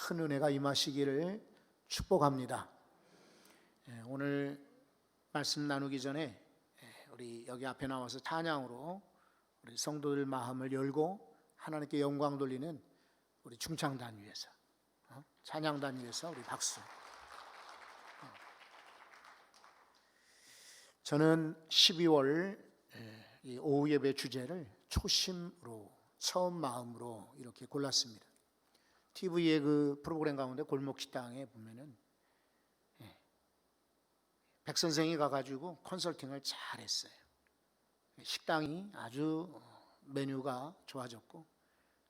큰 은혜가 임하시기를 축복합니다. 오늘 말씀 나누기 전에 우리 여기 앞에 나와서 찬양으로 우리 성도들 마음을 열고 하나님께 영광 돌리는 우리 중창단 위에서, 찬양단 위에서 우리 박수. 저는 12월 이 오후 예배 주제를 초심으로, 처음 마음으로 이렇게 골랐습니다. TV의 그 프로그램 가운데 골목식당에 보면은 백 선생이 가가지고 컨설팅을 잘했어요. 식당이 아주 메뉴가 좋아졌고,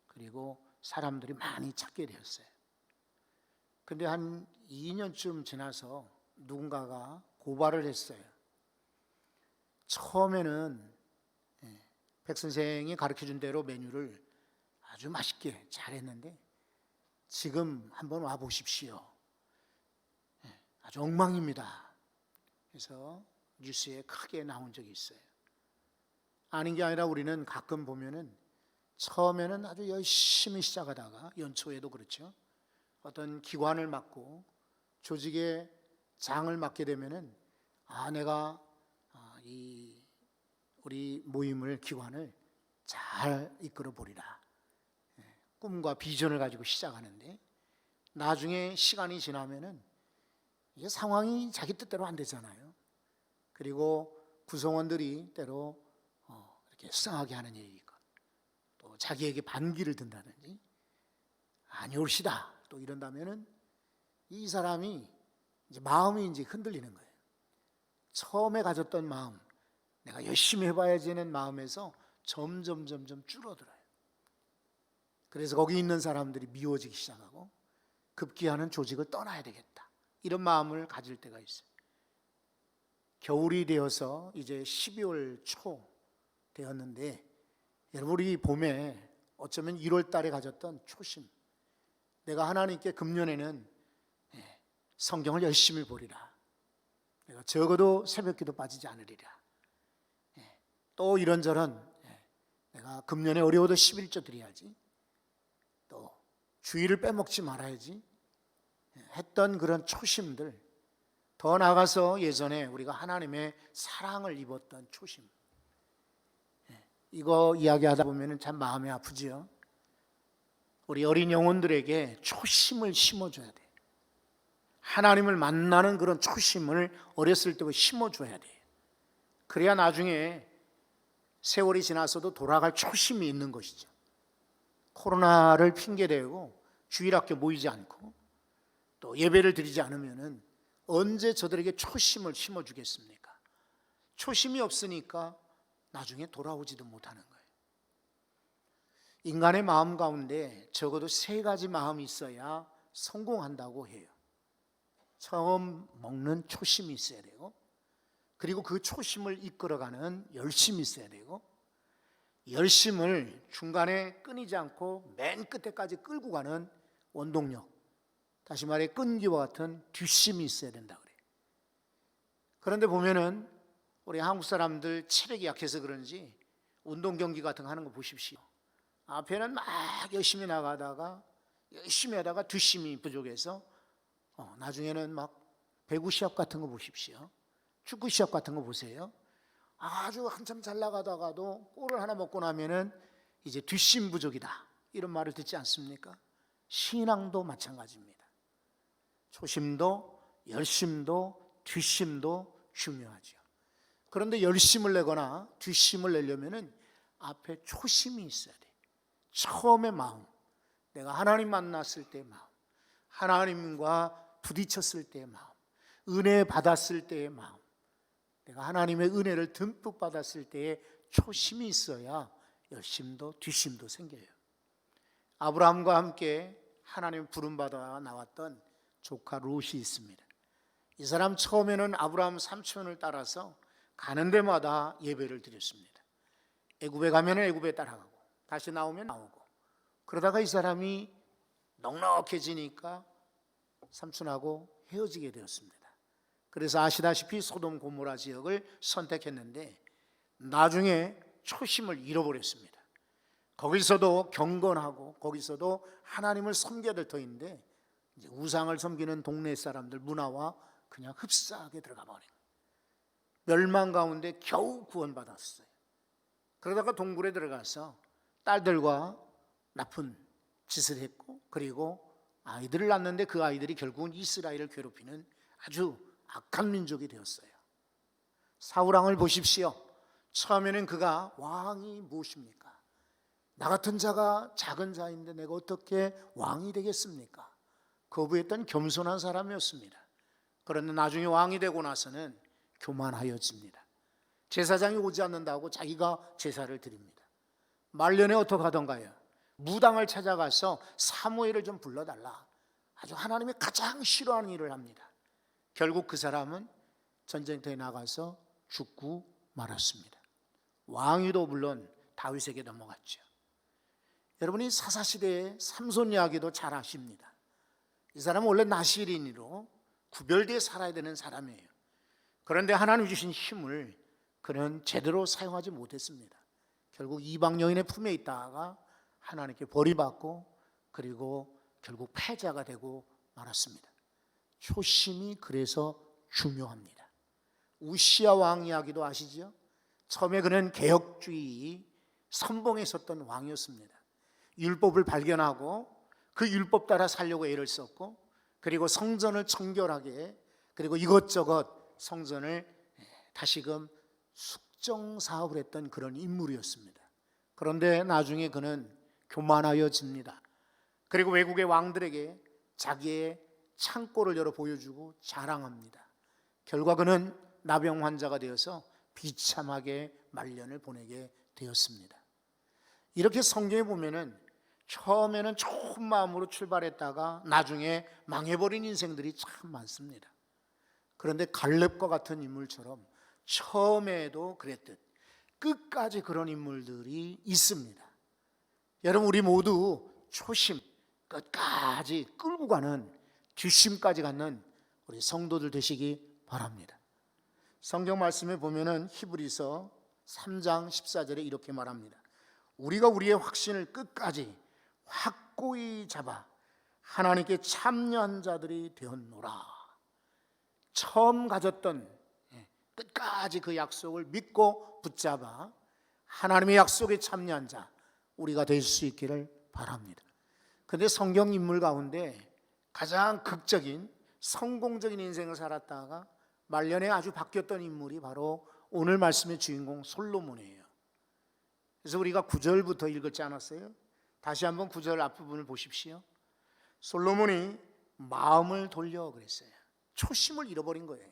그리고 사람들이 많이 찾게 되었어요. 근데 한 2년쯤 지나서 누군가가 고발을 했어요. 처음에는 백 선생이 가르쳐준 대로 메뉴를 아주 맛있게 잘했는데 지금 한번 와보십시오. 아주 엉망입니다. 그래서 뉴스에 크게 나온 적이 있어요. 아닌 게 아니라 우리는 가끔 보면은 처음에는 아주 열심히 시작하다가, 연초에도 그렇죠, 어떤 기관을 맡고 조직의 장을 맡게 되면은 내가 우리 모임을, 기관을 잘 이끌어 보리라, 꿈과 비전을 가지고 시작하는데 나중에 시간이 지나면은 이게 상황이 자기 뜻대로 안 되잖아요. 그리고 구성원들이 때로 이렇게 승하게 하는 일이 있고, 또 자기에게 반기를 든다든지 아니 옳시다 또 이런다면은 이 사람이 이제 마음이 이제 흔들리는 거예요. 처음에 가졌던 마음, 내가 열심히 해봐야지는 마음에서 점점 줄어들어요. 그래서 거기 있는 사람들이 미워지기 시작하고 급기야는 조직을 떠나야 되겠다, 이런 마음을 가질 때가 있어요. 겨울이 되어서 이제 12월 초 되었는데, 여러분 우리 봄에 어쩌면 1월 달에 가졌던 초심, 내가 하나님께 금년에는 성경을 열심히 보리라, 내가 적어도 새벽기도 빠지지 않으리라, 또 이런저런 내가 금년에 어려워도 11조 드려야지, 또 주일을 빼먹지 말아야지 했던 그런 초심들, 더 나아가서 예전에 우리가 하나님의 사랑을 입었던 초심, 이거 이야기하다 보면 참 마음이 아프지요. 우리 어린 영혼들에게 초심을 심어줘야 돼. 하나님을 만나는 그런 초심을 어렸을 때부터 심어줘야 돼. 그래야 나중에 세월이 지나서도 돌아갈 초심이 있는 것이죠. 코로나를 핑계대고 주일학교 모이지 않고 또 예배를 드리지 않으면 언제 저들에게 초심을 심어주겠습니까? 초심이 없으니까 나중에 돌아오지도 못하는 거예요. 인간의 마음 가운데 적어도 3가지 마음이 있어야 성공한다고 해요. 처음 먹는 초심이 있어야 되고, 그리고 그 초심을 이끌어가는 열심이 있어야 되고, 열심을 중간에 끊이지 않고 맨 끝에까지 끌고 가는 원동력, 다시 말해 끈기와 같은 뒷심이 있어야 된다 그래요. 그런데 보면은 우리 한국 사람들 체력이 약해서 그런지 운동 경기 같은 거 하는 거 보십시오. 앞에는 막 열심히 나가다가 열심히 하다가 뒷심이 부족해서 나중에는 막 배구 시합 같은 거 보십시오. 축구 시합 같은 거 보세요. 아주 한참 잘 나가다가도 골을 하나 먹고 나면은 이제 뒷심 부족이다, 이런 말을 듣지 않습니까? 신앙도 마찬가지입니다. 초심도 열심도 뒷심도 중요하죠. 그런데 열심을 내거나 뒷심을 내려면은 앞에 초심이 있어야 돼. 처음의 마음, 내가 하나님 만났을 때의 마음, 하나님과 부딪혔을 때의 마음, 은혜 받았을 때의 마음, 내가 하나님의 은혜를 듬뿍 받았을 때의 초심이 있어야 열심도 뒷심도 생겨요. 아브라함과 함께 하나님 부름받아 나왔던 조카 롯이 있습니다. 이 사람 처음에는 아브라함 삼촌을 따라서 가는 데마다 예배를 드렸습니다. 애굽에 가면 애굽에 따라가고 다시 나오면 나오고, 그러다가 이 사람이 넉넉해지니까 삼촌하고 헤어지게 되었습니다. 그래서 아시다시피 소돔 고모라 지역을 선택했는데 나중에 초심을 잃어버렸습니다. 거기서도 경건하고 거기서도 하나님을 섬겨야 될 터인데 이제 우상을 섬기는 동네 사람들 문화와 그냥 흡사하게 들어가 버린 거예요. 멸망 가운데 겨우 구원받았어요. 그러다가 동굴에 들어가서 딸들과 나쁜 짓을 했고, 그리고 아이들을 낳는데 그 아이들이 결국은 이스라엘을 괴롭히는 아주 악한 민족이 되었어요. 사울왕을 보십시오. 처음에는 그가 왕이 무엇입니까? 나 같은 자가 작은 자인데 내가 어떻게 왕이 되겠습니까? 거부했던 겸손한 사람이었습니다. 그런데 나중에 왕이 되고 나서는 교만하여집니다. 제사장이 오지 않는다고 자기가 제사를 드립니다. 말년에 어떻게 하던가요? 무당을 찾아가서 사무엘을 좀 불러달라. 아주 하나님이 가장 싫어하는 일을 합니다. 결국 그 사람은 전쟁터에 나가서 죽고 말았습니다. 왕위도 물론 다윗에게 넘어갔죠. 여러분이 사사시대의 삼손 이야기도 잘 아십니다. 이 사람은 원래 나시린이로 구별되어 살아야 되는 사람이에요. 그런데 하나님 주신 힘을 그는 제대로 사용하지 못했습니다. 결국 이방 여인의 품에 있다가 하나님께 버림받고, 그리고 결국 패자가 되고 말았습니다. 초심이 그래서 중요합니다. 우시야 왕 이야기도 아시죠? 처음에 그는 개혁주의 선봉에 섰던 왕이었습니다. 율법을 발견하고 그 율법 따라 살려고 애를 썼고, 그리고 성전을 청결하게, 그리고 이것저것 성전을 다시금 숙정 사업을 했던 그런 인물이었습니다. 그런데 나중에 그는 교만하여집니다. 그리고 외국의 왕들에게 자기의 창고를 열어 보여주고 자랑합니다. 결과 그는 나병 환자가 되어서 비참하게 말년을 보내게 되었습니다. 이렇게 성경에 보면은 처음에는 좋은 마음으로 출발했다가 나중에 망해버린 인생들이 참 많습니다. 그런데 갈렙과 같은 인물처럼 처음에도 그랬듯 끝까지 그런 인물들이 있습니다. 여러분, 우리 모두 초심 끝까지 끌고 가는, 뒷심까지 갖는 우리 성도들 되시기 바랍니다. 성경 말씀에 보면은 히브리서 3장 14절에 이렇게 말합니다. 우리가 우리의 확신을 끝까지 확고히 잡아 하나님께 참여한 자들이 되었노라. 처음 가졌던 끝까지 그 약속을 믿고 붙잡아 하나님의 약속에 참여한 자, 우리가 될 수 있기를 바랍니다. 그런데 성경 인물 가운데 가장 극적인 성공적인 인생을 살았다가 말년에 아주 바뀌었던 인물이 바로 오늘 말씀의 주인공 솔로몬이에요. 그래서 우리가 9절부터 읽었지 않았어요? 다시 한번 9절 앞부분을 보십시오. 솔로몬이 마음을 돌려 그랬어요. 초심을 잃어버린 거예요.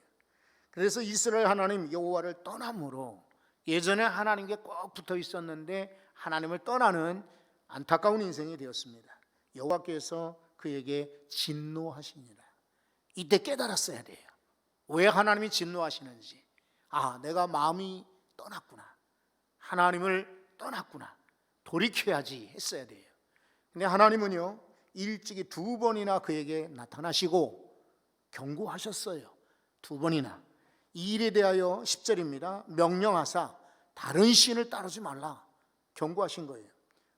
그래서 이스라엘 하나님 여호와를 떠남으로, 예전에 하나님께 꼭 붙어 있었는데 하나님을 떠나는 안타까운 인생이 되었습니다. 여호와께서 그에게 진노하시니라. 이때 깨달았어야 돼요. 왜 하나님이 진노하시는지. 아, 내가 마음이 떠났구나, 하나님을 떠났구나, 돌이켜야지 했어야 돼요. 근데 하나님은요, 일찍이 2번이나 그에게 나타나시고 경고하셨어요. 2번이나. 이 일에 대하여 10절입니다. 명령하사 다른 신을 따르지 말라 경고하신 거예요.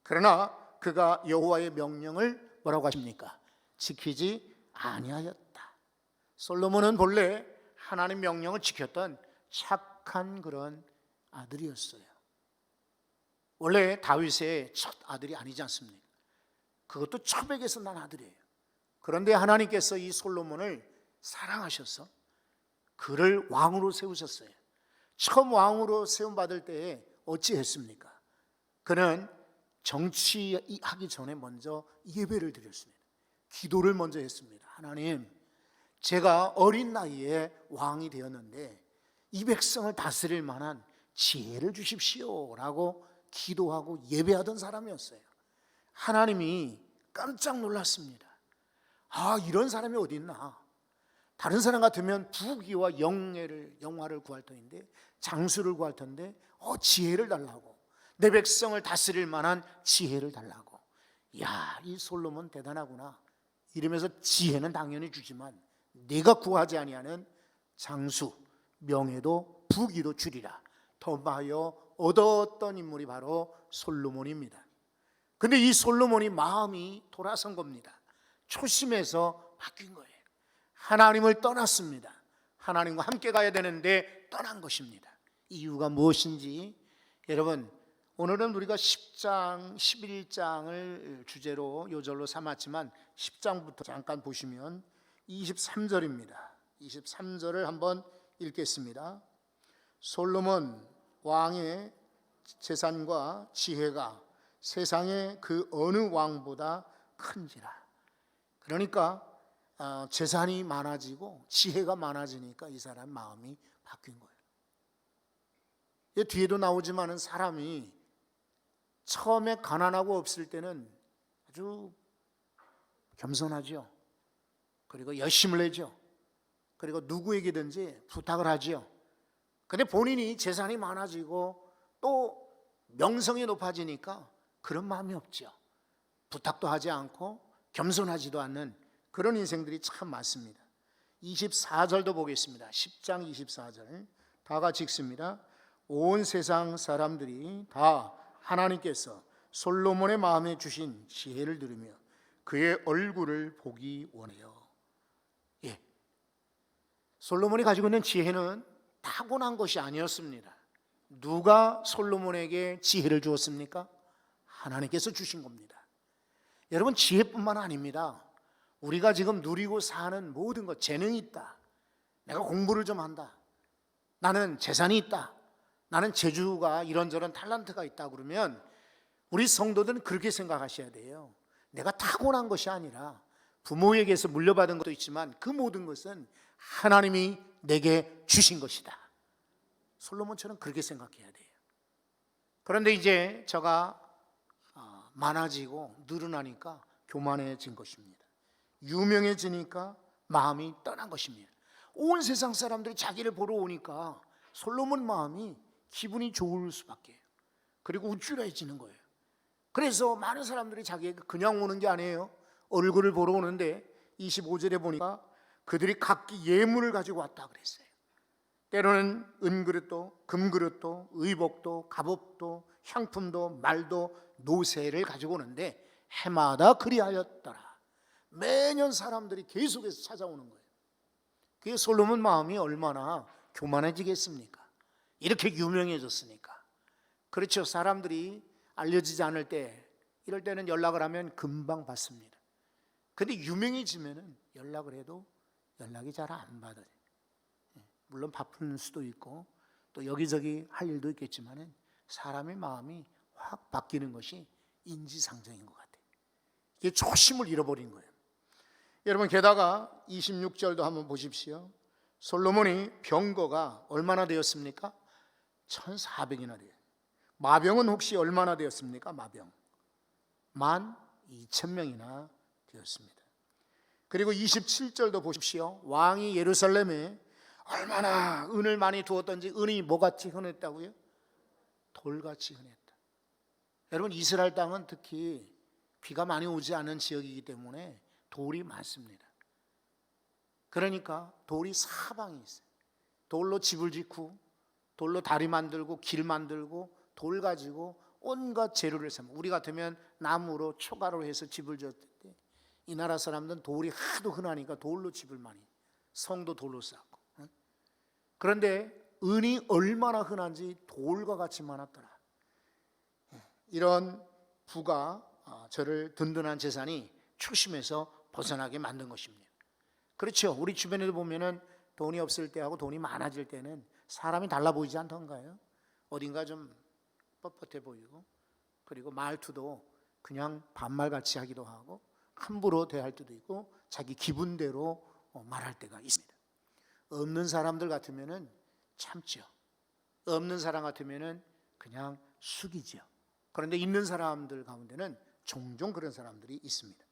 그러나 그가 여호와의 명령을 뭐라고 하십니까? 지키지 아니하였다. 솔로몬은 본래 하나님 명령을 지켰던 착한 그런 아들이었어요. 원래 다윗의 첫 아들이 아니지 않습니까? 그것도 초백에서 난 아들이에요. 그런데 하나님께서 이 솔로몬을 사랑하셔서 그를 왕으로 세우셨어요. 처음 왕으로 세움받을 때에 어찌했습니까? 그는 정치하기 전에 먼저 예배를 드렸습니다. 기도를 먼저 했습니다. 하나님, 제가 어린 나이에 왕이 되었는데 이 백성을 다스릴 만한 지혜를 주십시오 라고 기도하고 예배하던 사람이었어요. 하나님이 깜짝 놀랐습니다. 아, 이런 사람이 어디 있나? 다른 사람 같으면 부귀와 영화를 구할 터인데, 장수를 구할 텐데 지혜를 달라고, 내 백성을 다스릴 만한 지혜를 달라고. 야, 이 솔로몬 대단하구나 이러면서 지혜는 당연히 주지만 내가 구하지 아니하는 장수, 명예도 부귀도 주리라 더하여 얻었던 인물이 바로 솔로몬입니다. 근데 이 솔로몬이 마음이 돌아선 겁니다. 초심에서 바뀐 거예요. 하나님을 떠났습니다. 하나님과 함께 가야 되는데 떠난 것입니다. 이유가 무엇인지 여러분, 오늘은 우리가 10장, 11장을 주제로 요절로 삼았지만 10장부터 잠깐 보시면 23절입니다. 23절을 한번 읽겠습니다. 솔로몬 왕의 재산과 지혜가 세상의 그 어느 왕보다 큰지라. 그러니까 재산이 많아지고 지혜가 많아지니까 이 사람 마음이 바뀐 거예요. 뒤에도 나오지만은 사람이 처음에 가난하고 없을 때는 아주 겸손하죠. 그리고 열심을 내죠. 그리고 누구에게든지 부탁을 하죠. 근데 본인이 재산이 많아지고 또 명성이 높아지니까 그런 마음이 없죠. 부탁도 하지 않고 겸손하지도 않는 그런 인생들이 참 많습니다. 24절도 보겠습니다. 10장 24절 다 같이 읽습니다. 온 세상 사람들이 다 하나님께서 솔로몬의 마음에 주신 지혜를 들으며 그의 얼굴을 보기 원해요. 예, 솔로몬이 가지고 있는 지혜는 타고난 것이 아니었습니다. 누가 솔로몬에게 지혜를 주었습니까? 하나님께서 주신 겁니다. 여러분, 지혜뿐만 아닙니다. 우리가 지금 누리고 사는 모든 것, 재능이 있다, 내가 공부를 좀 한다, 나는 재산이 있다, 나는 재주가 이런저런 탤런트가 있다 그러면 우리 성도들은 그렇게 생각하셔야 돼요. 내가 타고난 것이 아니라 부모에게서 물려받은 것도 있지만 그 모든 것은 하나님이 내게 주신 것이다. 솔로몬처럼 그렇게 생각해야 돼요. 그런데 이제 저가 많아지고 늘어나니까 교만해진 것입니다. 유명해지니까 마음이 떠난 것입니다. 온 세상 사람들이 자기를 보러 오니까 솔로몬 마음이 기분이 좋을 수밖에, 그리고 우쭐해지는 거예요. 그래서 많은 사람들이 자기에게 그냥 오는 게 아니에요. 얼굴을 보러 오는데 25절에 보니까 그들이 각기 예물을 가지고 왔다 그랬어요. 때로는 은그릇도 금그릇도 의복도 갑옷도 향품도 말도 노새를 가지고 오는데 해마다 그리하였더라. 매년 사람들이 계속해서 찾아오는 거예요. 그게 솔로몬 마음이 얼마나 교만해지겠습니까? 이렇게 유명해졌으니까. 그렇죠. 사람들이 알려지지 않을 때, 이럴 때는 연락을 하면 금방 받습니다. 근데 유명해지면은 연락을 해도 연락이 잘 안 받아요. 물론 바쁜 수도 있고 또 여기저기 할 일도 있겠지만은 사람의 마음이 확 바뀌는 것이 인지상정인 것 같아요. 이게 초심을 잃어버린 거예요. 여러분, 게다가 26절도 한번 보십시오. 솔로몬이 병거가 얼마나 되었습니까? 1400이나 돼요. 마병은 혹시 얼마나 되었습니까? 마병 12,000명이나 되었습니다. 그리고 27절도 보십시오. 왕이 예루살렘에 얼마나 은을 많이 두었던지, 은이 뭐같이 흔했다고요? 돌같이 흔했다. 여러분, 이스라엘 땅은 특히 비가 많이 오지 않은 지역이기 때문에 돌이 많습니다. 그러니까 돌이 사방에 있어요. 돌로 집을 짓고 돌로 다리 만들고 길 만들고 돌 가지고 온갖 재료를 삼고, 우리 같으면 나무로 초가로 해서 집을 지었는데 이 나라 사람들은 돌이 하도 흔하니까 돌로 집을 많이, 성도 돌로 쌓고. 그런데 은이 얼마나 흔한지 돌과 같이 많았더라. 이런 부가 저를 든든한 재산이 초심에서 벗어나게 만든 것입니다. 그렇죠. 우리 주변에도 보면은 돈이 없을 때하고 돈이 많아질 때는 사람이 달라 보이지 않던가요? 어딘가 좀 뻣뻣해 보이고, 그리고 말투도 그냥 반말같이 하기도 하고 함부로 대할 때도 있고 자기 기분대로 말할 때가 있습니다. 없는 사람들 같으면은 참죠. 없는 사람 같으면은 그냥 숙이죠. 그런데 있는 사람들 가운데는 종종 그런 사람들이 있습니다.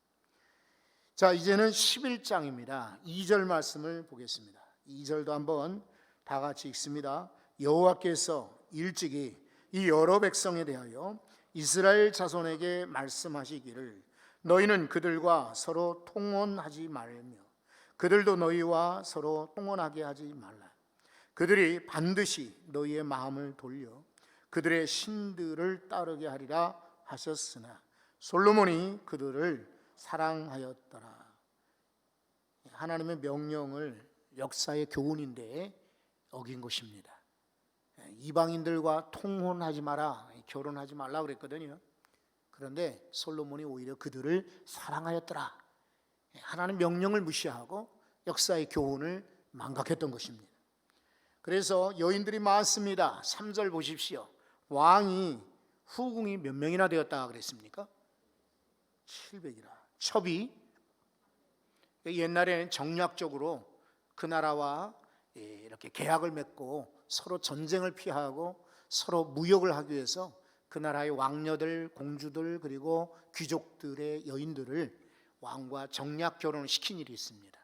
자, 이제는 11장입니다. 2절 말씀을 보겠습니다. 2절도 한번 다 같이 읽습니다. 여호와께서 일찍이 이 여러 백성에 대하여 이스라엘 자손에게 말씀하시기를 너희는 그들과 서로 통혼하지 말며 그들도 너희와 서로 통혼하게 하지 말라. 그들이 반드시 너희의 마음을 돌려 그들의 신들을 따르게 하리라 하셨으나 솔로몬이 그들을 사랑하였더라. 하나님의 명령을 역사의 교훈인데 어긴 것입니다. 이방인들과 통혼하지 마라, 결혼하지 말라 그랬거든요. 그런데 솔로몬이 오히려 그들을 사랑하였더라. 하나님 명령을 무시하고 역사의 교훈을 망각했던 것입니다. 그래서 여인들이 많습니다. 3절 보십시오. 왕이 후궁이 몇 명이나 되었다 그랬습니까? 700이라. 첩이 옛날에는 정략적으로 그 나라와 이렇게 계약을 맺고 서로 전쟁을 피하고 서로 무역을 하기 위해서 그 나라의 왕녀들, 공주들 그리고 귀족들의 여인들을 왕과 정략 결혼을 시킨 일이 있습니다.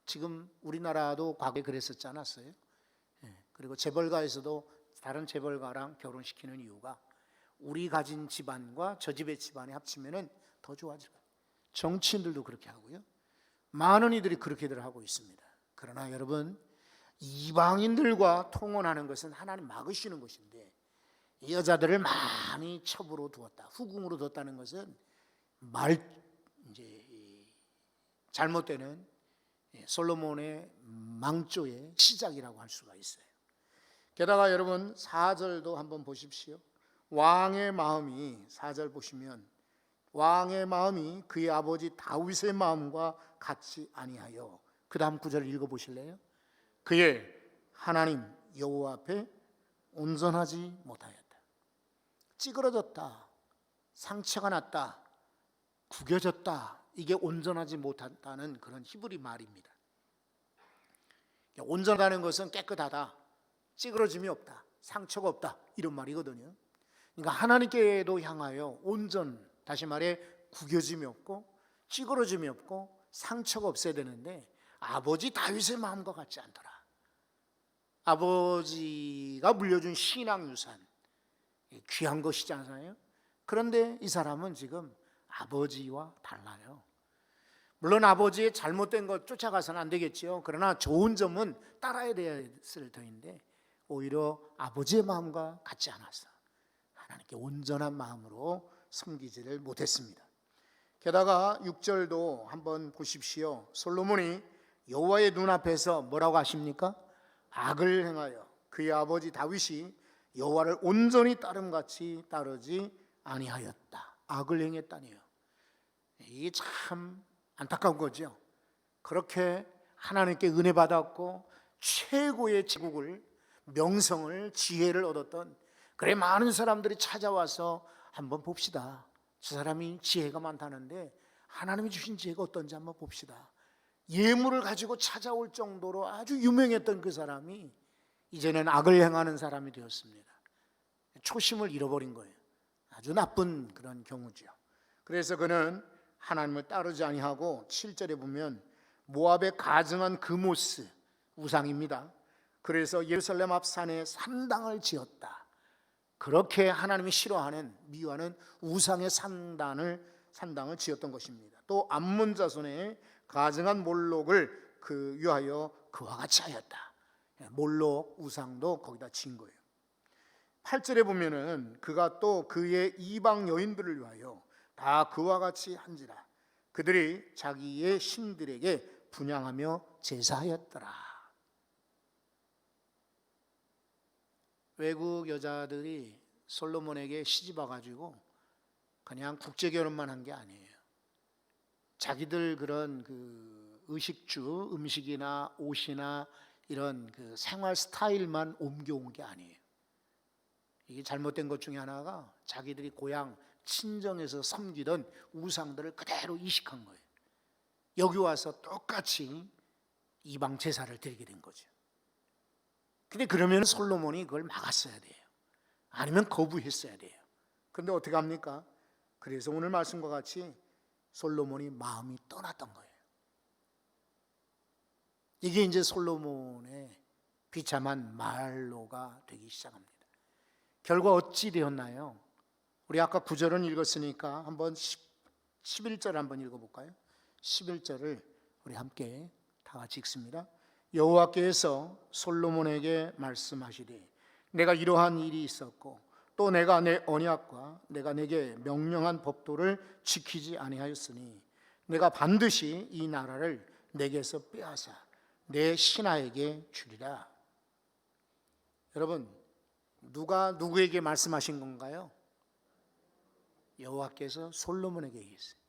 지금 우리나라도 과거에 그랬었지 않았어요? 그리고 재벌가에서도 다른 재벌가랑 결혼시키는 이유가 우리 가진 집안과 저 집의 집안이 합치면 더 좋아질 거예요. 정치인들도 그렇게 하고요. 많은 이들이 그렇게들 하고 있습니다. 그러나 여러분, 이방인들과 통혼하는 것은 하나님 막으시는 것인데 이 여자들을 많이 첩으로 두었다, 후궁으로 뒀다는 것은 잘못되는 솔로몬의 망조의 시작이라고 할 수가 있어요. 게다가 여러분 4절도 한번 보십시오. 왕의 마음이 4절 보시면 왕의 마음이 그의 아버지 다윗의 마음과 같이 아니하여, 그 다음 구절을 읽어보실래요? 그의 하나님 여호와 앞에 온전하지 못하였다. 찌그러졌다, 상처가 났다, 구겨졌다, 이게 온전하지 못하다는 그런 히브리 말입니다. 온전하다는 것은 깨끗하다, 찌그러짐이 없다, 상처가 없다, 이런 말이거든요. 그러니까 하나님께도 향하여 온전, 다시 말해 구겨짐이 없고 찌그러짐이 없고 상처가 없어야 되는데 아버지 다윗의 마음과 같지 않더라. 아버지가 물려준 신앙 유산, 귀한 것이잖아요. 그런데 이 사람은 지금 아버지와 달라요. 물론 아버지의 잘못된 것 쫓아가서는 안 되겠지요. 그러나 좋은 점은 따라야 됐을 터인데 오히려 아버지의 마음과 같지 않았어. 하나님께 온전한 마음으로 섬기지를 못했습니다. 게다가 6절도 한번 보십시오. 솔로몬이 여호와의 눈앞에서 뭐라고 하십니까? 악을 행하여 그의 아버지 다윗이 여호와를 온전히 따름같이 따르지 아니하였다. 악을 행했다니요. 이게 참 안타까운 거죠. 그렇게 하나님께 은혜 받았고 최고의 제국을, 명성을, 지혜를 얻었던, 그래 많은 사람들이 찾아와서 한번 봅시다. 저 사람이 지혜가 많다는데 하나님이 주신 지혜가 어떤지 한번 봅시다. 예물을 가지고 찾아올 정도로 아주 유명했던 그 사람이 이제는 악을 행하는 사람이 되었습니다. 초심을 잃어버린 거예요. 아주 나쁜 그런 경우죠. 그래서 그는 하나님을 따르지 아니하고 7절에 보면 모압의 가증한 그모스, 우상입니다. 그래서 예루살렘 앞 산에 산당을 지었다. 그렇게 하나님이 싫어하는, 미워하는 우상의 산당을 지었던 것입니다. 또 암몬 자손의 가증한 몰록을 위하여 그와 같이 하였다. 몰록 우상도 거기다 지은 거예요. 8절에 보면은 그가 또 그의 이방 여인들을 위하여 다 그와 같이 한지라. 그들이 자기의 신들에게 분향하며 제사하였더라. 외국 여자들이 솔로몬에게 시집 와가지고 그냥 국제 결혼만 한 게 아니에요. 자기들 그런 그 의식주, 음식이나 옷이나 이런 그 생활 스타일만 옮겨온 게 아니에요. 이게 잘못된 것 중에 하나가 자기들이 고향 친정에서 섬기던 우상들을 그대로 이식한 거예요. 여기 와서 똑같이 이방 제사를 드리게 된 거죠. 근데 그러면 솔로몬이 그걸 막았어야 돼요. 아니면 거부했어야 돼요. 그런데 어떻게 합니까? 그래서 오늘 말씀과 같이 솔로몬이 마음이 떠났던 거예요. 이게 이제 솔로몬의 비참한 말로가 되기 시작합니다. 결과 어찌 되었나요? 우리 아까 9절은 읽었으니까 한번 11절 한번 읽어볼까요? 11절을 우리 함께 다 같이 읽습니다. 여호와께서 솔로몬에게 말씀하시되 내가 이러한 일이 있었고 또 내가 내 언약과 내가 내게 명령한 법도를 지키지 아니하였으니 내가 반드시 이 나라를 내게서 빼앗아 내 신하에게 주리라. 여러분, 누가 누구에게 말씀하신 건가요? 여호와께서 솔로몬에게 얘기했어요.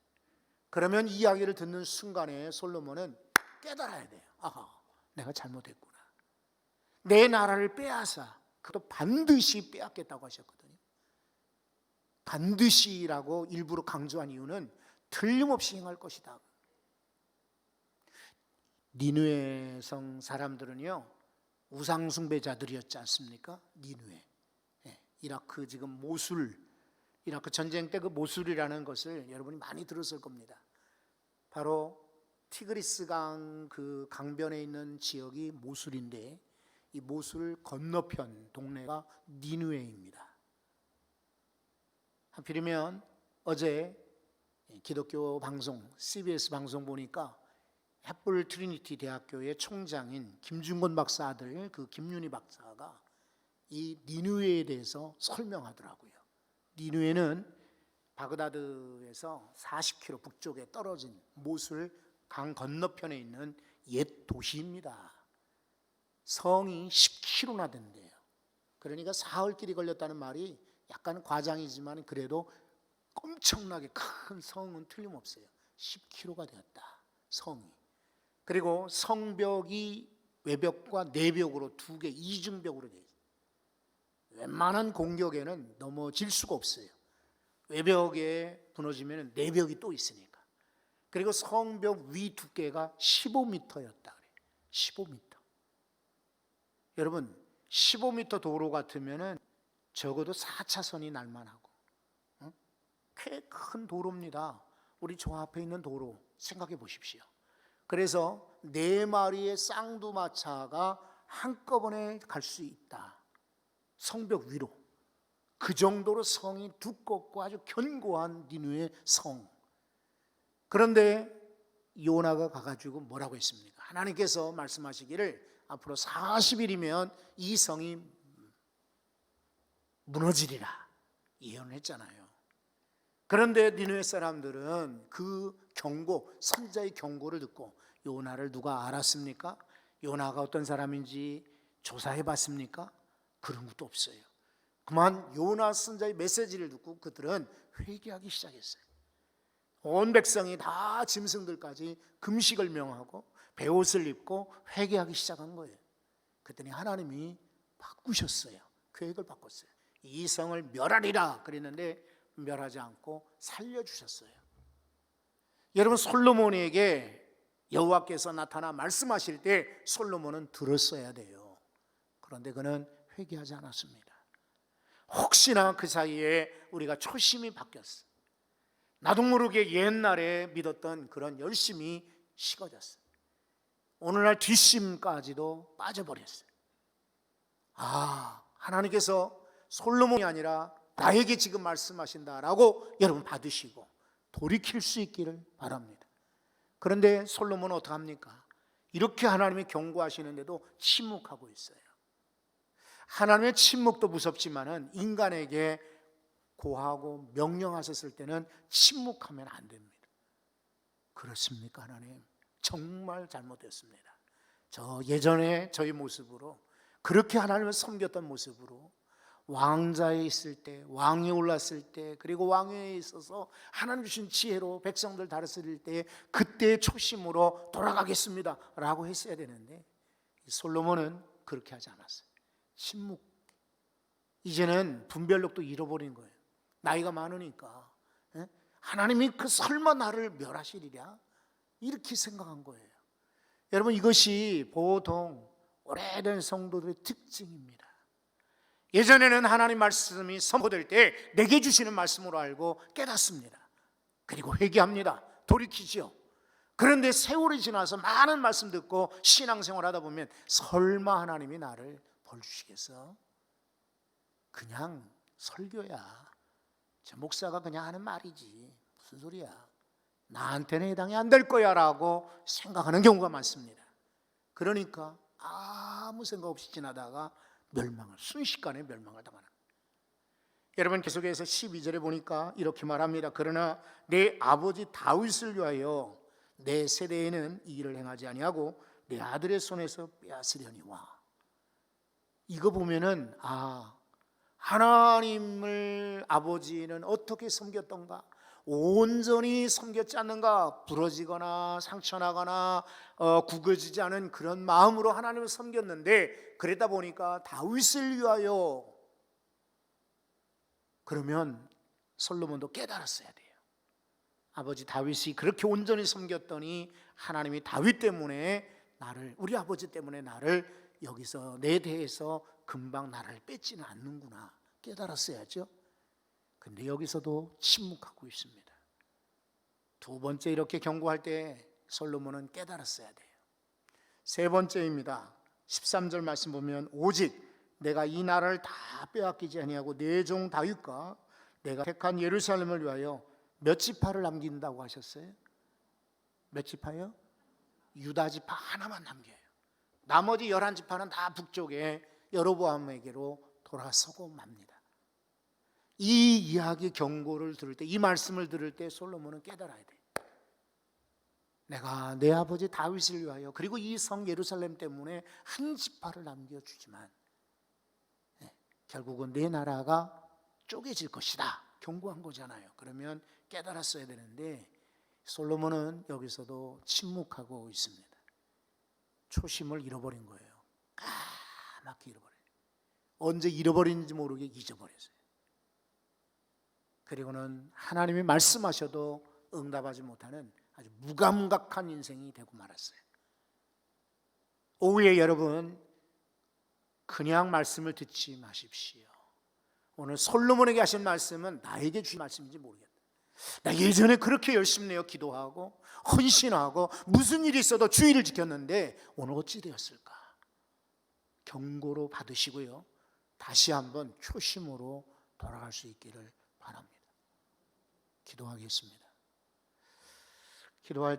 그러면 이 이야기를 듣는 순간에 솔로몬은 깨달아야 돼요. 아하, 내가 잘못했구나. 내 나라를 빼앗아, 그것도 반드시 빼앗겠다고 하셨거든요. 반드시라고 일부러 강조한 이유는 틀림없이 행할 것이다. 니느웨 성 사람들은요, 우상 숭배자들이었지 않습니까? 니느웨, 이라크 지금 모술, 이라크 전쟁 때 그 모술이라는 것을 여러분이 많이 들었을 겁니다. 바로 티그리스 강 그 강변에 있는 지역이 모술인데, 이 모술 건너편 동네가 니느웨입니다. 하필이면 어제 기독교 방송 CBS 방송 보니까 햇불 트리니티 대학교의 총장인 김준권 박사 아들 그 김윤희 박사가 이 니느웨에 대해서 설명하더라고요. 니느웨는 바그다드에서 40km 북쪽에 떨어진 모술 강 건너편에 있는 옛 도시입니다. 성이 10km나 된대요. 그러니까 사흘길이 걸렸다는 말이 약간 과장이지만 그래도 엄청나게 큰 성은 틀림없어요. 10km가 되었다, 성이. 그리고 성벽이 외벽과 내벽으로 두 개 이중벽으로 되어 있어요. 웬만한 공격에는 넘어질 수가 없어요. 외벽에 무너지면 내벽이 또 있으니까. 그리고 성벽 위 두께가 15m였다 그래요. 15m. 여러분, 15m 도로 같으면 적어도 4차선이 날만하고, 꽤 큰 도로입니다. 우리 저 앞에 있는 도로 생각해 보십시오. 그래서 4마리의 쌍두마차가 한꺼번에 갈 수 있다. 성벽 위로. 그 정도로 성이 두껍고 아주 견고한 니느웨 성. 그런데 요나가 가가지고 뭐라고 했습니까? 하나님께서 말씀하시기를 앞으로 40일이면 이 성이 무너지리라 예언을 했잖아요. 그런데 니느웨 사람들은 그 경고, 선자의 경고를 듣고 요나를 누가 알았습니까? 요나가 어떤 사람인지 조사해 봤습니까? 그런 것도 없어요. 그만 요나 선자의 메시지를 듣고 그들은 회개하기 시작했어요. 온 백성이 다 짐승들까지 금식을 명하고 베옷을 입고 회개하기 시작한 거예요. 그랬더니 하나님이 바꾸셨어요. 계획을 바꿨어요. 이 성을 멸하리라 그랬는데 멸하지 않고 살려주셨어요. 여러분, 솔로몬에게 여호와께서 나타나 말씀하실 때 솔로몬은 들었어야 돼요. 그런데 그는 회개하지 않았습니다. 혹시나 그 사이에 우리가 초심이 바뀌었어. 나도 모르게 옛날에 믿었던 그런 열심이 식어졌어요. 오늘날 뒷심까지도 빠져버렸어요. 하나님께서 솔로몬이 아니라 나에게 지금 말씀하신다라고 여러분 받으시고 돌이킬 수 있기를 바랍니다. 그런데 솔로몬은 어떡합니까? 이렇게 하나님이 경고하시는데도 침묵하고 있어요. 하나님의 침묵도 무섭지만은 인간에게 고하고 명령하셨을 때는 침묵하면 안 됩니다. 그렇습니까, 하나님? 정말 잘못했습니다. 저 예전에 저희 모습으로 그렇게 하나님을 섬겼던 모습으로 왕자에 있을 때, 왕에 올랐을 때, 그리고 왕위에 있어서 하나님 주신 지혜로 백성들 다스릴 때 그때의 초심으로 돌아가겠습니다 라고 했어야 되는데 솔로몬은 그렇게 하지 않았어요. 침묵. 이제는 분별력도 잃어버린 거예요. 나이가 많으니까 하나님이 그 설마 나를 멸하시리랴 이렇게 생각한 거예요. 여러분, 이것이 보통 오래된 성도들의 특징입니다. 예전에는 하나님 말씀이 선포될 때 내게 주시는 말씀으로 알고 깨닫습니다. 그리고 회개합니다. 돌이키지요. 그런데 세월이 지나서 많은 말씀 듣고 신앙생활 하다 보면 설마 하나님이 나를 벌 주시겠어? 그냥 설교야. 저 목사가 그냥 하는 말이지. 무슨 소리야. 나한테는 해당이 안 될 거야 라고 생각하는 경우가 많습니다. 그러니까 아무 생각 없이 지나다가 순식간에 멸망을 당하는. 여러분, 계속해서 12절에 보니까 이렇게 말합니다. 그러나 내 아버지 다윗을 위하여 내 세대에는 이 일을 행하지 아니하고 내 아들의 손에서 빼앗으려니와. 이거 보면은 하나님을 아버지는 어떻게 섬겼던가, 온전히 섬겼지 않는가, 부러지거나 상처나거나 구겨지지 않은 그런 마음으로 하나님을 섬겼는데, 그러다 보니까 다윗을 위하여. 그러면 솔로몬도 깨달았어야 돼요. 아버지 다윗이 그렇게 온전히 섬겼더니 하나님이 다윗 때문에 나를, 우리 아버지 때문에 나를 여기서 내 대에서 금방 나를 뺏지는 않는구나 깨달았어야죠. 근데 여기서도 침묵하고 있습니다. 두 번째 이렇게 경고할 때 솔로몬은 깨달았어야 돼요. 세 번째입니다. 13절 말씀 보면 오직 내가 이 나라를 다 빼앗기지 아니하고 내 종 다윗과 내가 택한 예루살렘을 위하여 몇 지파를 남긴다고 하셨어요? 몇 지파요? 유다 지파 하나만 남겨요. 나머지 11지파는 다 북쪽에 여로보암에게로 돌아서고 맙니다. 이 이야기 경고를 들을 때, 이 말씀을 들을 때 솔로몬은 깨달아야 돼요. 내가 내 아버지 다윗을 위하여 그리고 이 성 예루살렘 때문에 한 지파를 남겨주지만 결국은 내 나라가 쪼개질 것이다 경고한 거잖아요. 그러면 깨달았어야 되는데 솔로몬은 여기서도 침묵하고 있습니다. 초심을 잃어버린 거예요. 까맣게 잃어버려요. 언제 잃어버린지 모르게 잊어버렸어요. 그리고는 하나님이 말씀하셔도 응답하지 못하는 아주 무감각한 인생이 되고 말았어요. 오후에 여러분 그냥 말씀을 듣지 마십시오. 오늘 솔로몬에게 하신 말씀은 나에게 주신 말씀인지 모르겠다. 나 예전에 그렇게 열심히 내어 기도하고 헌신하고 무슨 일이 있어도 주의를 지켰는데 오늘 어찌 되었을까? 경고로 받으시고요, 다시 한번 초심으로 돌아갈 수 있기를 바랍니다. 기도하겠습니다. 기도할